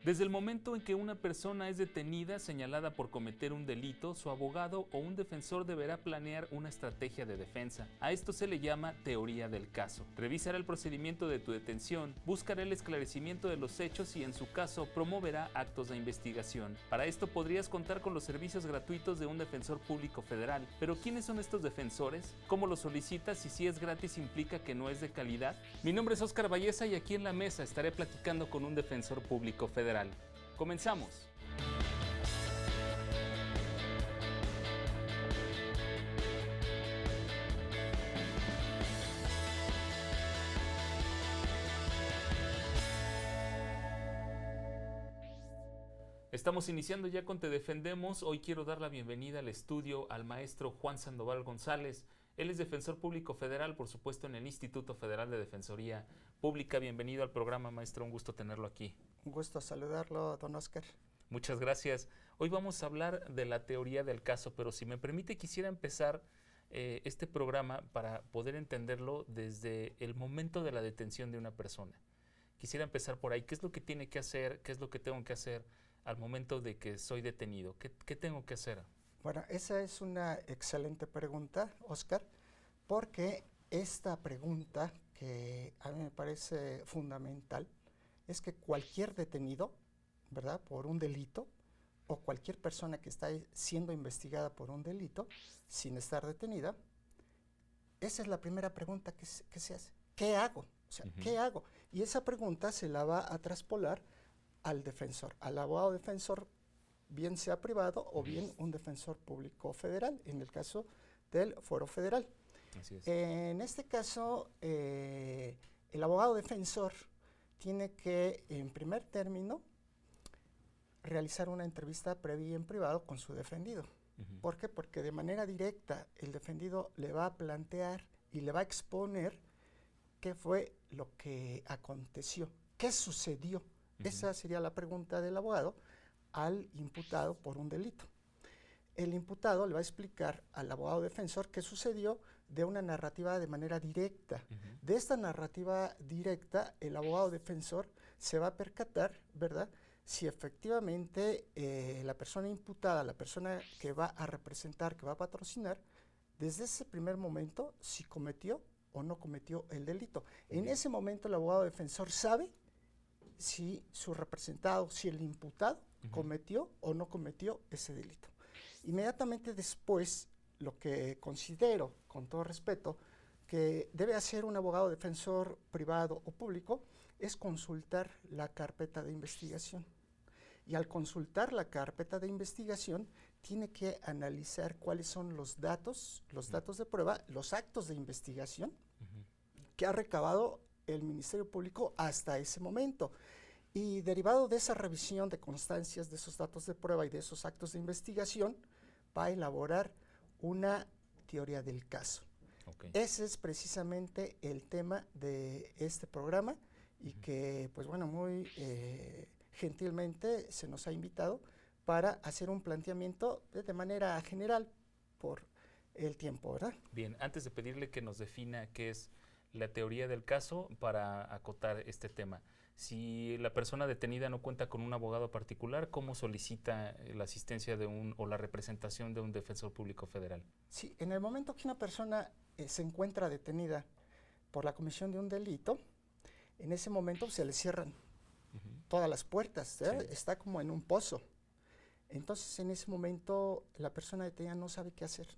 Desde el momento en que una persona es detenida señalada por cometer un delito, su abogado o un defensor deberá planear una estrategia de defensa. A esto se le llama teoría del caso. Revisará el procedimiento de tu detención, buscará el esclarecimiento de los hechos y, en su caso, promoverá actos de investigación. Para esto podrías contar con los servicios gratuitos de un defensor público federal. Pero ¿quiénes son estos defensores? ¿Cómo los solicitas y si es gratis implica que no es de calidad? Mi nombre es Óscar Valleza y aquí en la mesa estaré platicando con un defensor público federal. Comenzamos. Estamos iniciando ya con Te Defendemos. Hoy quiero dar la bienvenida al estudio al maestro Juan Sandoval González. Él es defensor público federal, por supuesto, en el Instituto Federal de Defensoría Pública. Bienvenido al programa, maestro. Un gusto tenerlo aquí. Un gusto saludarlo, don Óscar. Muchas gracias. Hoy vamos a hablar de la teoría del caso, pero si me permite, quisiera empezar este programa para poder entenderlo desde el momento de la detención de una persona. Quisiera empezar por ahí. ¿Qué es lo que tiene que hacer? ¿Qué es lo que tengo que hacer al momento de que soy detenido? ¿Qué tengo que hacer? Bueno, esa es una excelente pregunta, Óscar, porque esta pregunta, que a mí me parece fundamental, es que cualquier detenido, ¿verdad?, por un delito, o cualquier persona que está siendo investigada por un delito, sin estar detenida, esa es la primera pregunta que se hace. ¿Qué hago? O sea, ¿qué hago? Y esa pregunta se la va a traspolar al defensor, al abogado defensor, bien sea privado o bien un defensor público federal, en el caso del Fuero Federal. Así es. En este caso, el abogado defensor tiene que, en primer término, realizar una entrevista previa y en privado con su defendido. ¿Por qué? Porque de manera directa el defendido le va a plantear y le va a exponer qué fue lo que aconteció, qué sucedió. Esa sería la pregunta del abogado al imputado por un delito. El imputado le va a explicar al abogado defensor qué sucedió de una narrativa de manera directa. De esta narrativa directa, el abogado defensor se va a percatar, ¿verdad?, si efectivamente la persona imputada, la persona que va a representar, que va a patrocinar, desde ese primer momento, si cometió o no cometió el delito. En ese momento el abogado defensor sabe si su representado, si el imputado cometió o no cometió ese delito. Inmediatamente después, lo que considero, con todo respeto, que debe hacer un abogado defensor privado o público, es consultar la carpeta de investigación. Y al consultar la carpeta de investigación, tiene que analizar cuáles son los datos de prueba, los actos de investigación que ha recabado el Ministerio Público hasta ese momento. Y derivado de esa revisión de constancias de esos datos de prueba y de esos actos de investigación, va a elaborar una teoría del caso. Okay. Ese es precisamente el tema de este programa y que, pues bueno, muy gentilmente se nos ha invitado para hacer un planteamiento de manera general por el tiempo, ¿verdad? Bien, antes de pedirle que nos defina qué es la teoría del caso, para acotar este tema. Si la persona detenida no cuenta con un abogado particular, ¿cómo solicita la asistencia de o la representación de un defensor público federal? Sí, en el momento que una persona se encuentra detenida por la comisión de un delito, en ese momento se le cierran todas las puertas, sí. Está como en un pozo. Entonces, en ese momento, la persona detenida no sabe qué hacer.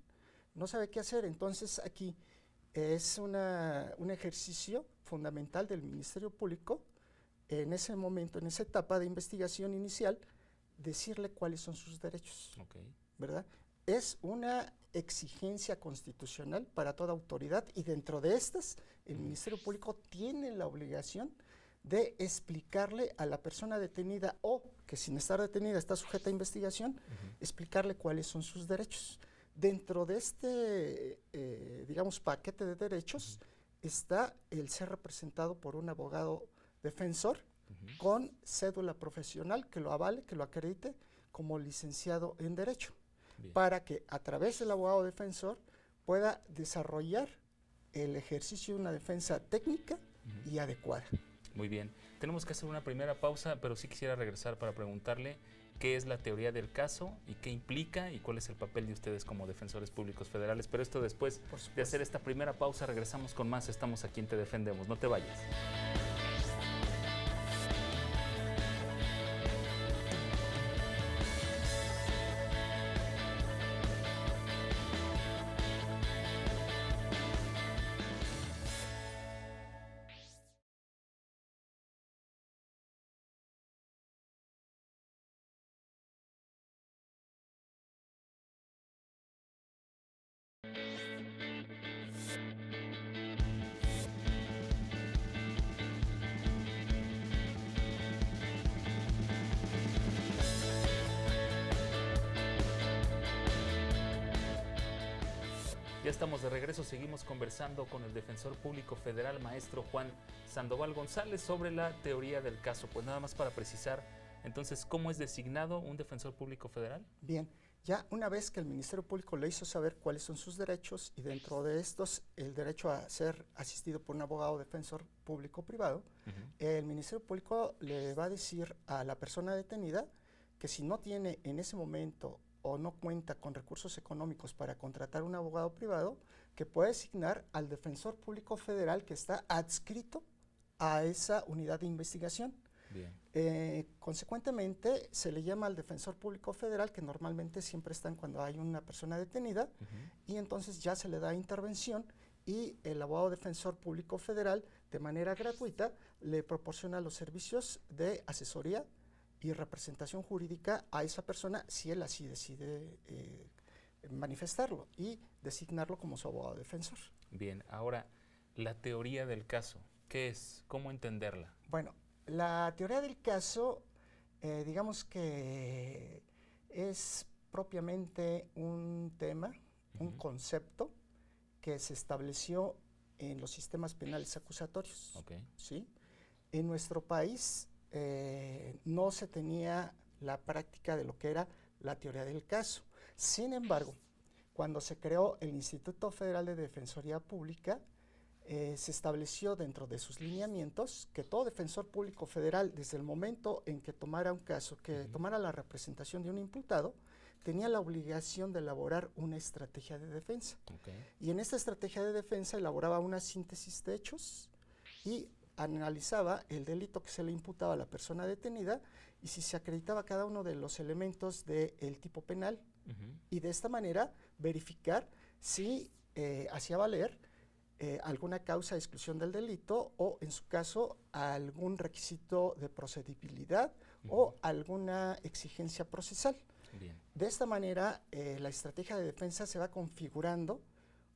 No sabe qué hacer, entonces aquí es un ejercicio fundamental del Ministerio Público, en ese momento, en esa etapa de investigación inicial, decirle cuáles son sus derechos, ¿verdad? Es una exigencia constitucional para toda autoridad y dentro de estas, el Ministerio Público tiene la obligación de explicarle a la persona detenida o que sin estar detenida está sujeta a investigación, explicarle cuáles son sus derechos. Dentro de este, digamos, paquete de derechos está el ser representado por un abogado defensor con cédula profesional que lo avale, que lo acredite como licenciado en Derecho. Bien. Para que a través del abogado defensor pueda desarrollar el ejercicio de una defensa técnica y adecuada. Muy bien. Tenemos que hacer una primera pausa, pero sí quisiera regresar para preguntarle qué es la teoría del caso y qué implica y cuál es el papel de ustedes como defensores públicos federales. Pero esto después de hacer esta primera pausa, regresamos con más. Estamos aquí en Te Defendemos. No te vayas. Ya estamos de regreso, seguimos conversando con el Defensor Público Federal, maestro Juan Sandoval González, sobre la teoría del caso. Pues nada más para precisar, entonces, ¿cómo es designado un Defensor Público Federal? Bien, ya una vez que el Ministerio Público le hizo saber cuáles son sus derechos, y dentro de estos el derecho a ser asistido por un abogado defensor público privado, el Ministerio Público le va a decir a la persona detenida que si no tiene en ese momento o no cuenta con recursos económicos para contratar un abogado privado, que puede asignar al Defensor Público Federal que está adscrito a esa unidad de investigación. Bien. Consecuentemente, se le llama al Defensor Público Federal, que normalmente siempre están cuando hay una persona detenida, y entonces ya se le da intervención y el abogado Defensor Público Federal, de manera gratuita, le proporciona los servicios de asesoría y representación jurídica a esa persona si él así decide manifestarlo y designarlo como su abogado defensor. Bien, ahora, la teoría del caso, ¿qué es? ¿Cómo entenderla? Bueno, la teoría del caso, digamos que es propiamente un tema, un concepto que se estableció en los sistemas penales acusatorios. ¿Sí? En nuestro país no se tenía la práctica de lo que era la teoría del caso. Sin embargo, cuando se creó el Instituto Federal de Defensoría Pública, se estableció dentro de sus lineamientos que todo defensor público federal, desde el momento en que tomara un caso, que tomara la representación de un imputado, tenía la obligación de elaborar una estrategia de defensa. Y en esta estrategia de defensa elaboraba una síntesis de hechos y analizaba el delito que se le imputaba a la persona detenida y si se acreditaba cada uno de los elementos del tipo penal, y de esta manera verificar si hacía valer alguna causa de exclusión del delito o, en su caso, algún requisito de procedibilidad o alguna exigencia procesal. Bien. De esta manera, la estrategia de defensa se va configurando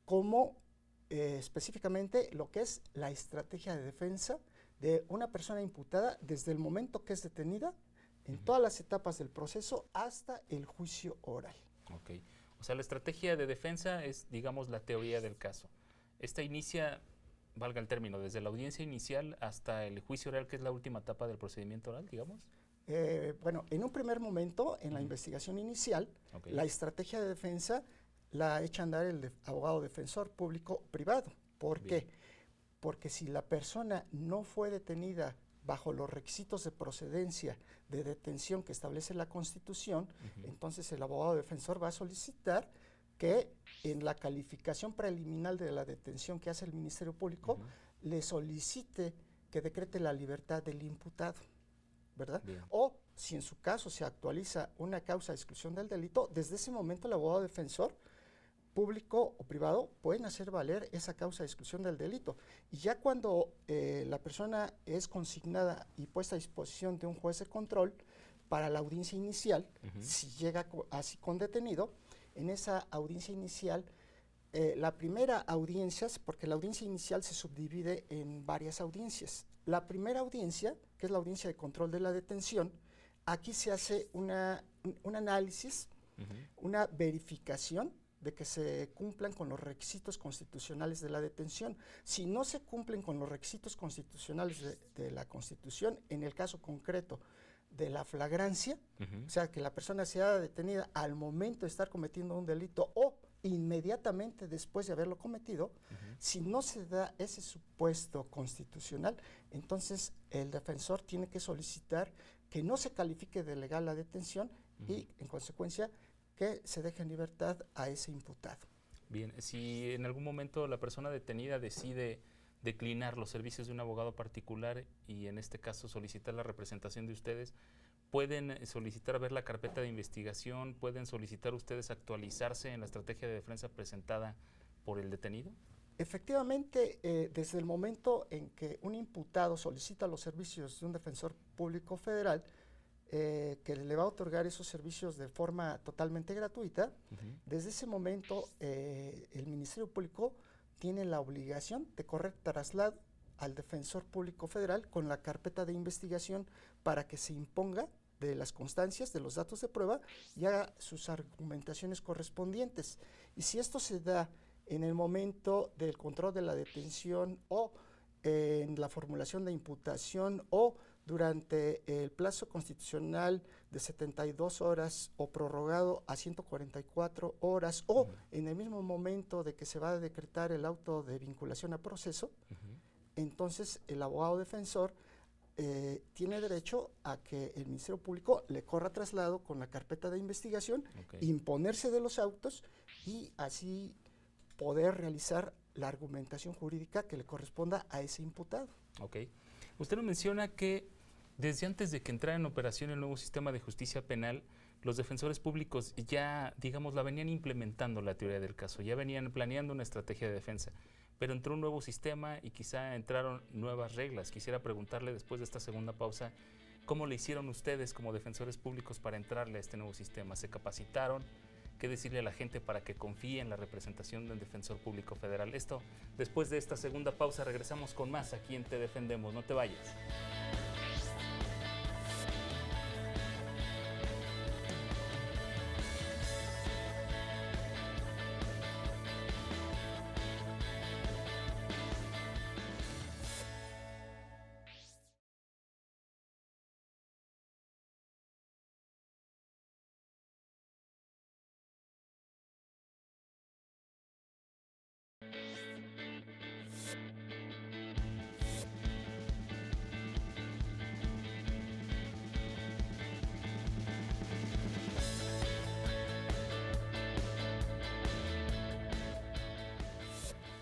como específicamente lo que es la estrategia de defensa de una persona imputada desde el momento que es detenida en todas las etapas del proceso hasta el juicio oral. O sea, la estrategia de defensa es, digamos, la teoría del caso. Esta inicia, valga el término, desde la audiencia inicial hasta el juicio oral, que es la última etapa del procedimiento oral, digamos. Bueno, en un primer momento, en la investigación inicial, la estrategia de defensa la echa a andar el abogado defensor público privado. ¿Por qué? Porque si la persona no fue detenida bajo los requisitos de procedencia de detención que establece la Constitución, entonces el abogado defensor va a solicitar que en la calificación preliminar de la detención que hace el Ministerio Público le solicite que decrete la libertad del imputado, ¿verdad? Bien. O si en su caso se actualiza una causa de exclusión del delito, desde ese momento el abogado defensor público o privado pueden hacer valer esa causa de exclusión del delito. Y ya cuando la persona es consignada y puesta a disposición de un juez de control para la audiencia inicial, si llega así con detenido, en esa audiencia inicial, la primera audiencia, porque la audiencia inicial se subdivide en varias audiencias. La primera audiencia, que es la audiencia de control de la detención, aquí se hace un análisis, una verificación de que se cumplan con los requisitos constitucionales de la detención. Si no se cumplen con los requisitos constitucionales de la Constitución, en el caso concreto de la flagrancia, o sea, que la persona sea detenida al momento de estar cometiendo un delito o inmediatamente después de haberlo cometido. Si no se da ese supuesto constitucional, entonces el defensor tiene que solicitar que no se califique de legal la detención y, en consecuencia, que se deje en libertad a ese imputado. Bien, si en algún momento la persona detenida decide declinar los servicios de un abogado particular y en este caso solicitar la representación de ustedes, ¿pueden solicitar ver la carpeta de investigación? ¿Pueden solicitar ustedes actualizarse en la estrategia de defensa presentada por el detenido? Efectivamente, desde el momento en que un imputado solicita los servicios de un defensor público federal, que le va a otorgar esos servicios de forma totalmente gratuita, desde ese momento el Ministerio Público tiene la obligación de correr traslado al defensor público federal con la carpeta de investigación para que se imponga de las constancias, de los datos de prueba y haga sus argumentaciones correspondientes. Y si esto se da en el momento del control de la detención o en la formulación de imputación o durante el plazo constitucional de 72 horas o prorrogado a 144 horas o en el mismo momento de que se va a decretar el auto de vinculación a proceso, entonces el abogado defensor tiene derecho a que el Ministerio Público le corra traslado con la carpeta de investigación, imponerse de los autos y así poder realizar la argumentación jurídica que le corresponda a ese imputado. Ok. Usted nos menciona que desde antes de que entrara en operación el nuevo sistema de justicia penal, los defensores públicos ya, digamos, la venían implementando la teoría del caso, ya venían planeando una estrategia de defensa, pero entró un nuevo sistema y quizá entraron nuevas reglas. Quisiera preguntarle después de esta segunda pausa, ¿cómo le hicieron ustedes como defensores públicos para entrarle a este nuevo sistema? ¿Se capacitaron? ¿Qué decirle a la gente para que confíe en la representación del defensor público federal? Esto, después de esta segunda pausa, regresamos con más aquí en Te Defendemos. No te vayas.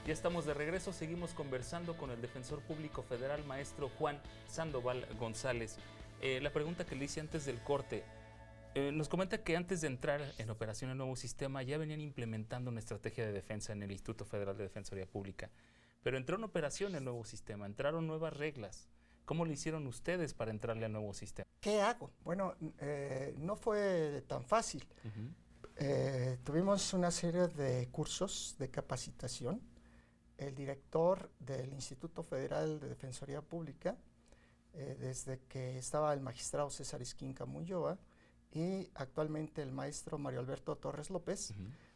Ya estamos de regreso, seguimos conversando con el defensor público federal, maestro Juan Sandoval González. La pregunta que le hice antes del corte, nos comenta que antes de entrar en operación el nuevo sistema ya venían implementando una estrategia de defensa en el Instituto Federal de Defensoría Pública, pero entró en operación el nuevo sistema, entraron nuevas reglas. ¿Cómo le hicieron ustedes para entrarle al nuevo sistema? ¿Qué hago? Bueno, no fue tan fácil. Tuvimos una serie de cursos de capacitación. El director del Instituto Federal de Defensoría Pública, desde que estaba el magistrado César Esquinca Munyoa y actualmente el maestro Mario Alberto Torres López,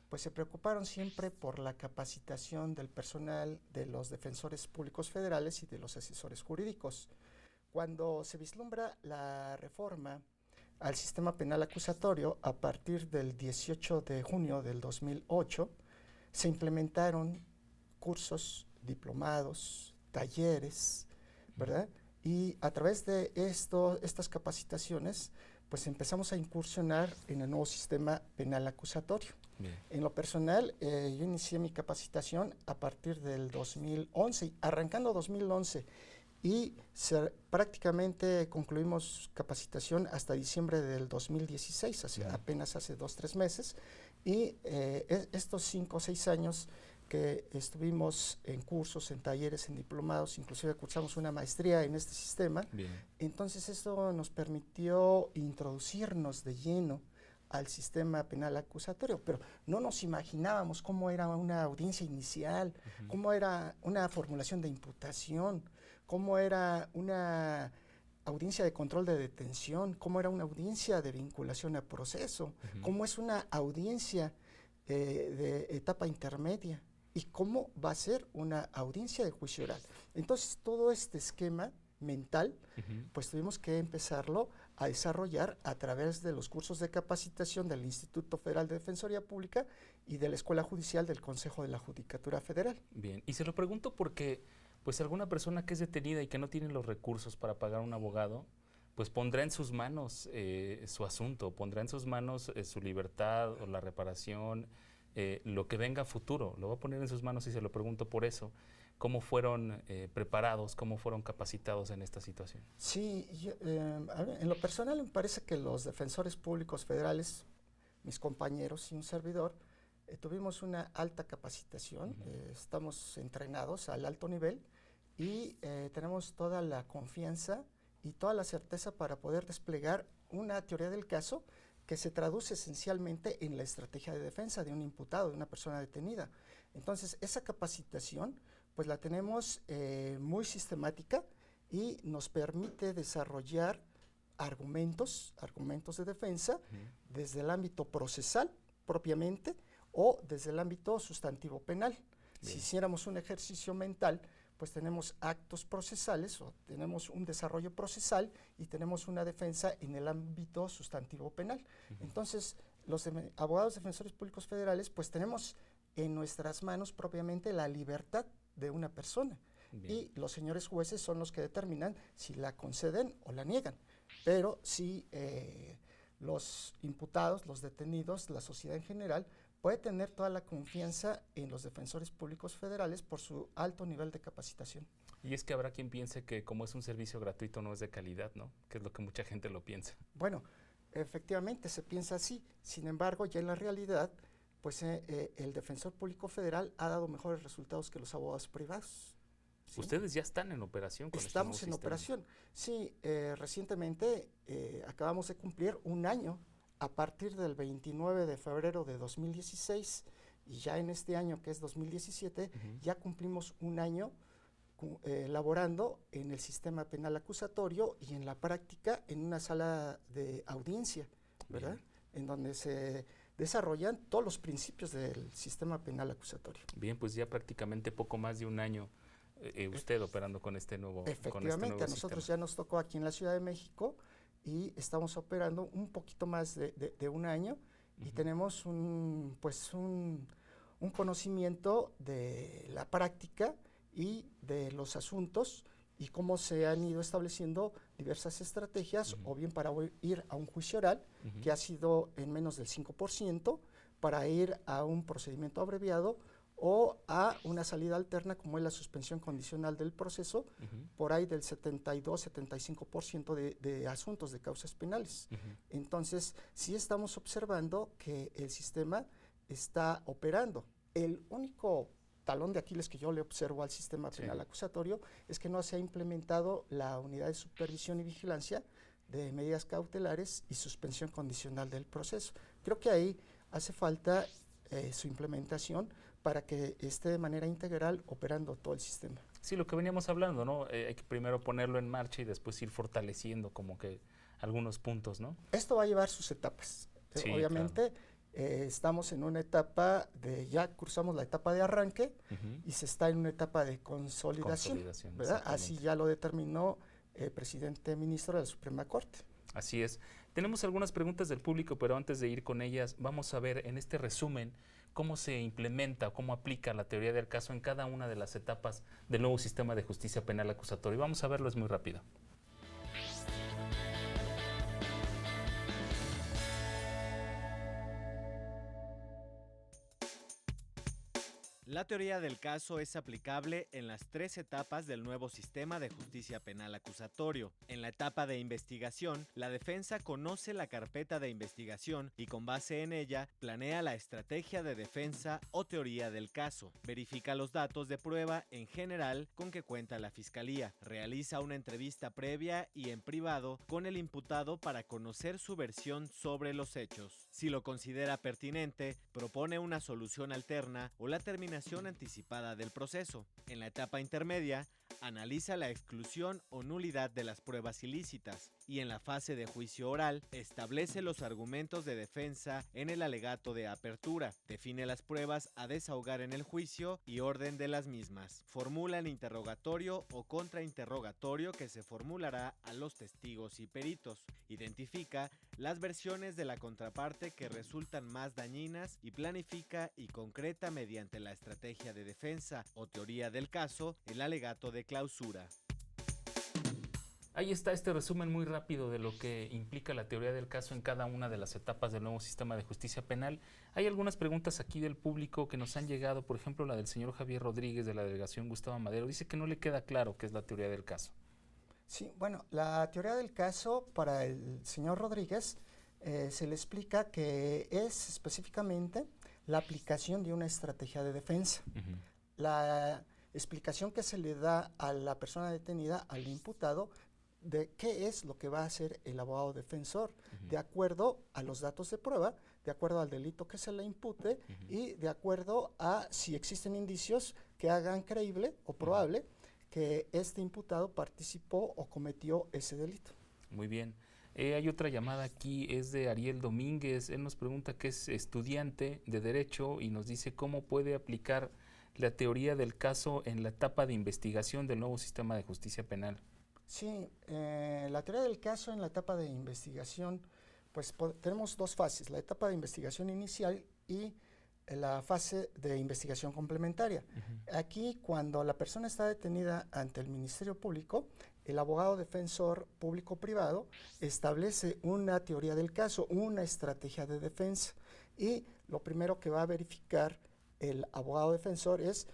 pues se preocuparon siempre por la capacitación del personal de los defensores públicos federales y de los asesores jurídicos. Cuando se vislumbra la reforma al sistema penal acusatorio, a partir del 18 de junio del 2008, se implementaron cursos, diplomados, talleres, ¿verdad? Y a través de estas capacitaciones, pues empezamos a incursionar en el nuevo sistema penal acusatorio. Bien. En lo personal, yo inicié mi capacitación a partir del 2011, arrancando 2011, y prácticamente concluimos capacitación hasta diciembre del 2016, apenas hace 2-3 meses, y estos 5 o 6 años que estuvimos en cursos, en talleres, en diplomados, inclusive cursamos una maestría en este sistema. Bien. Entonces esto nos permitió introducirnos de lleno al sistema penal acusatorio, pero no nos imaginábamos cómo era una audiencia inicial, cómo era una formulación de imputación, cómo era una audiencia de control de detención, cómo era una audiencia de vinculación a proceso, cómo es una audiencia de etapa intermedia y cómo va a ser una audiencia de juicio oral. Entonces todo este esquema mental, pues tuvimos que empezarlo a desarrollar a través de los cursos de capacitación del Instituto Federal de Defensoría Pública y de la Escuela Judicial del Consejo de la Judicatura Federal. Bien, y se lo pregunto porque pues alguna persona que es detenida y que no tiene los recursos para pagar un abogado, pues pondrá en sus manos su asunto, pondrá en sus manos su libertad o la reparación, lo que venga a futuro, lo va a poner en sus manos y se lo pregunto por eso. ¿Cómo fueron preparados, cómo fueron capacitados en esta situación? Sí, en lo personal me parece que los defensores públicos federales, mis compañeros y un servidor, tuvimos una alta capacitación, estamos entrenados al alto nivel y tenemos toda la confianza y toda la certeza para poder desplegar una teoría del caso que se traduce esencialmente en la estrategia de defensa de un imputado, de una persona detenida. Entonces, esa capacitación pues la tenemos muy sistemática y nos permite desarrollar argumentos de defensa desde el ámbito procesal propiamente o desde el ámbito sustantivo penal. Bien. Si hiciéramos un ejercicio mental, pues tenemos actos procesales o tenemos un desarrollo procesal y tenemos una defensa en el ámbito sustantivo penal. Entonces, los abogados defensores públicos federales, pues tenemos en nuestras manos propiamente la libertad de una persona. Bien. Y los señores jueces son los que determinan si la conceden o la niegan. Pero si los imputados, los detenidos, la sociedad en general, puede tener toda la confianza en los defensores públicos federales por su alto nivel de capacitación. Y es que habrá quien piense que como es un servicio gratuito no es de calidad, ¿no? Que es lo que mucha gente lo piensa. Bueno, efectivamente se piensa así. Sin embargo, ya en la realidad, pues el defensor público federal ha dado mejores resultados que los abogados privados. ¿Sí? Ustedes ya están en operación con Estamos este en nuevo sistema. operación. Sí, recientemente acabamos de cumplir un año a partir del 29 de febrero de 2016 y ya en este año que es 2017 ya cumplimos un año laborando en el sistema penal acusatorio y en la práctica en una sala de audiencia, ¿verdad? Bien. En donde se desarrollan todos los principios del sistema penal acusatorio. Bien, pues ya prácticamente poco más de un año usted operando con este nuevo sistema. Efectivamente, a nosotros ya nos tocó aquí en la Ciudad de México y estamos operando un poquito más de un año y tenemos un conocimiento de la práctica y de los asuntos y cómo se han ido estableciendo diversas estrategias o bien para ir a un juicio oral, que ha sido en menos del 5%, para ir a un procedimiento abreviado o a una salida alterna como es la suspensión condicional del proceso, por ahí del 72-75% de asuntos de causas penales. Entonces, sí estamos observando que el sistema está operando. El único talón de Aquiles que yo le observo al sistema penal acusatorio es que no se ha implementado la unidad de supervisión y vigilancia de medidas cautelares y suspensión condicional del proceso. Creo que ahí hace falta su implementación para que esté de manera integral operando todo el sistema. Sí, lo que veníamos hablando, ¿no? Hay que primero ponerlo en marcha y después ir fortaleciendo como que algunos puntos, ¿no? Esto va a llevar sus etapas. Sí, obviamente, claro. Estamos en una etapa ya cruzamos la etapa de arranque y se está en una etapa de consolidación, ¿verdad? Así ya lo determinó el presidente ministro de la Suprema Corte. Así es. Tenemos algunas preguntas del público, pero antes de ir con ellas, vamos a ver en este resumen cómo se implementa, cómo aplica la teoría del caso en cada una de las etapas del nuevo sistema de justicia penal acusatorio. Vamos a verlo, es muy rápido. La teoría del caso es aplicable en las 3 etapas del nuevo sistema de justicia penal acusatorio. En la etapa de investigación, la defensa conoce la carpeta de investigación y con base en ella planea la estrategia de defensa o teoría del caso. Verifica los datos de prueba en general con que cuenta la fiscalía. Realiza una entrevista previa y en privado con el imputado para conocer su versión sobre los hechos. Si lo considera pertinente, propone una solución alterna o la terminación anticipada del proceso. En la etapa intermedia, analiza la exclusión o nulidad de las pruebas ilícitas y en la fase de juicio oral establece los argumentos de defensa en el alegato de apertura, define las pruebas a desahogar en el juicio y orden de las mismas, formula el interrogatorio o contrainterrogatorio que se formulará a los testigos y peritos, identifica las versiones de la contraparte que resultan más dañinas y planifica y concreta mediante la estrategia de defensa o teoría del caso el alegato de clausura. Ahí está este resumen muy rápido de lo que implica la teoría del caso en cada una de las etapas del nuevo sistema de justicia penal. Hay algunas preguntas aquí del público que nos han llegado, por ejemplo la del señor Javier Rodríguez de la delegación Gustavo Madero. Dice que no le queda claro qué es la teoría del caso. Sí, bueno, la teoría del caso para el señor Rodríguez se le explica que es específicamente la aplicación de una estrategia de defensa. La explicación que se le da a la persona detenida, al imputado, de qué es lo que va a hacer el abogado defensor, de acuerdo a los datos de prueba, de acuerdo al delito que se le impute y de acuerdo a si existen indicios que hagan creíble o probable que este imputado participó o cometió ese delito. Muy bien. Hay otra llamada aquí, es de Ariel Domínguez. Él nos pregunta que es estudiante de Derecho y nos dice cómo puede aplicar la teoría del caso en la etapa de investigación del nuevo sistema de justicia penal. Sí, la teoría del caso en la etapa de investigación, pues tenemos dos fases, la etapa de investigación inicial y la fase de investigación complementaria. Aquí, cuando la persona está detenida ante el Ministerio Público, el abogado defensor público-privado establece una teoría del caso, una estrategia de defensa, y lo primero que va a verificar el abogado defensor es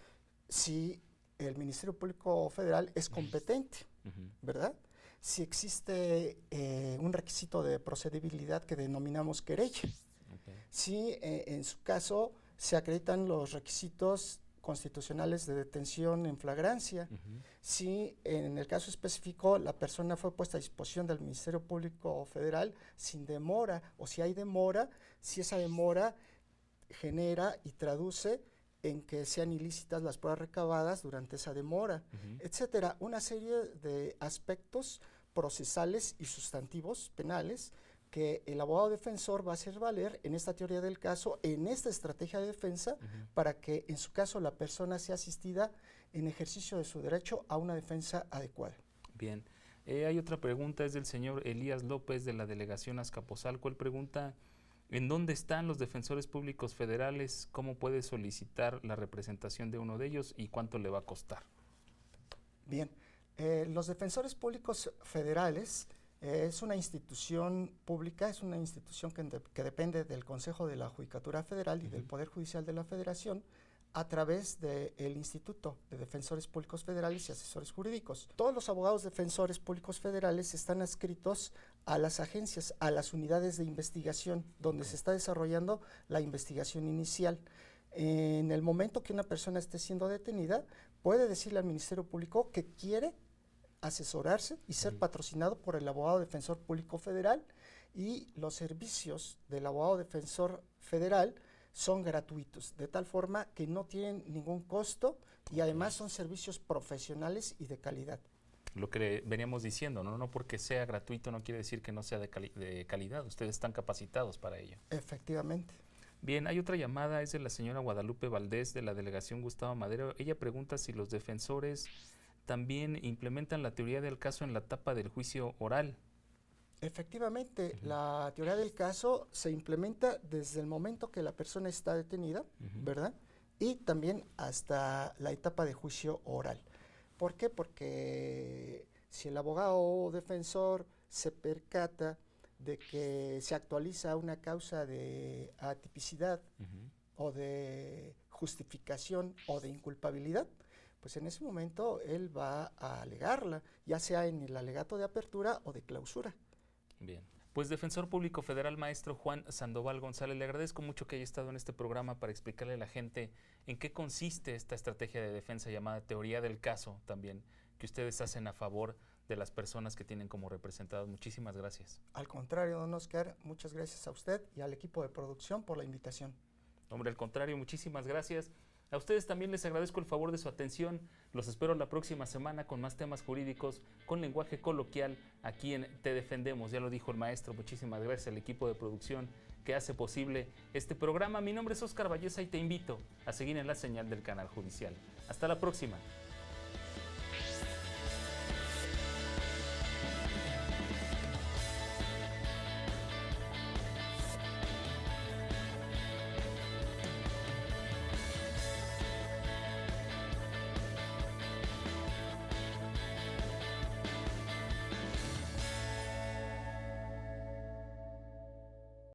si el Ministerio Público Federal es competente, ¿verdad? Si existe un requisito de procedibilidad que denominamos querella. Si en su caso se acreditan los requisitos constitucionales de detención en flagrancia. Si en el caso específico la persona fue puesta a disposición del Ministerio Público Federal sin demora, o si hay demora, si esa demora genera y traduce en que sean ilícitas las pruebas recabadas durante esa demora, etcétera. Una serie de aspectos procesales y sustantivos penales que el abogado defensor va a hacer valer en esta teoría del caso, en esta estrategia de defensa, para que en su caso la persona sea asistida en ejercicio de su derecho a una defensa adecuada. Bien. Hay otra pregunta, es del señor Elías López de la delegación Azcapotzalco. Él pregunta, ¿en dónde están los defensores públicos federales? ¿Cómo puede solicitar la representación de uno de ellos y cuánto le va a costar? Bien, los defensores públicos federales es una institución pública, es una institución que depende del Consejo de la Judicatura Federal y del Poder Judicial de la Federación, a través del Instituto de Defensores Públicos Federales y Asesores Jurídicos. Todos los abogados defensores públicos federales están adscritos a las agencias, a las unidades de investigación, donde se está desarrollando la investigación inicial. En el momento que una persona esté siendo detenida, puede decirle al Ministerio Público que quiere asesorarse y ser patrocinado por el abogado defensor público federal, y los servicios del abogado defensor federal son gratuitos, de tal forma que no tienen ningún costo y además son servicios profesionales y de calidad. Lo que veníamos diciendo, no porque sea gratuito no quiere decir que no sea de calidad, ustedes están capacitados para ello. Efectivamente. Bien, hay otra llamada, es de la señora Guadalupe Valdés de la delegación Gustavo Madero. Ella pregunta si los defensores también implementan la teoría del caso en la etapa del juicio oral. Efectivamente, la teoría del caso se implementa desde el momento que la persona está detenida, ¿verdad? Y también hasta la etapa de juicio oral. ¿Por qué? Porque si el abogado defensor se percata de que se actualiza una causa de atipicidad o de justificación o de inculpabilidad, pues en ese momento él va a alegarla, ya sea en el alegato de apertura o de clausura. Bien, pues Defensor Público Federal, maestro Juan Sandoval González, le agradezco mucho que haya estado en este programa para explicarle a la gente en qué consiste esta estrategia de defensa llamada teoría del caso también, que ustedes hacen a favor de las personas que tienen como representados. Muchísimas gracias. Al contrario, don Oscar, muchas gracias a usted y al equipo de producción por la invitación. Hombre, al contrario, muchísimas gracias. A ustedes también les agradezco el favor de su atención. Los espero la próxima semana con más temas jurídicos, con lenguaje coloquial, aquí en Te Defendemos. Ya lo dijo el maestro. Muchísimas gracias al equipo de producción que hace posible este programa. Mi nombre es Oscar Valleza y te invito a seguir en la señal del canal judicial. Hasta la próxima.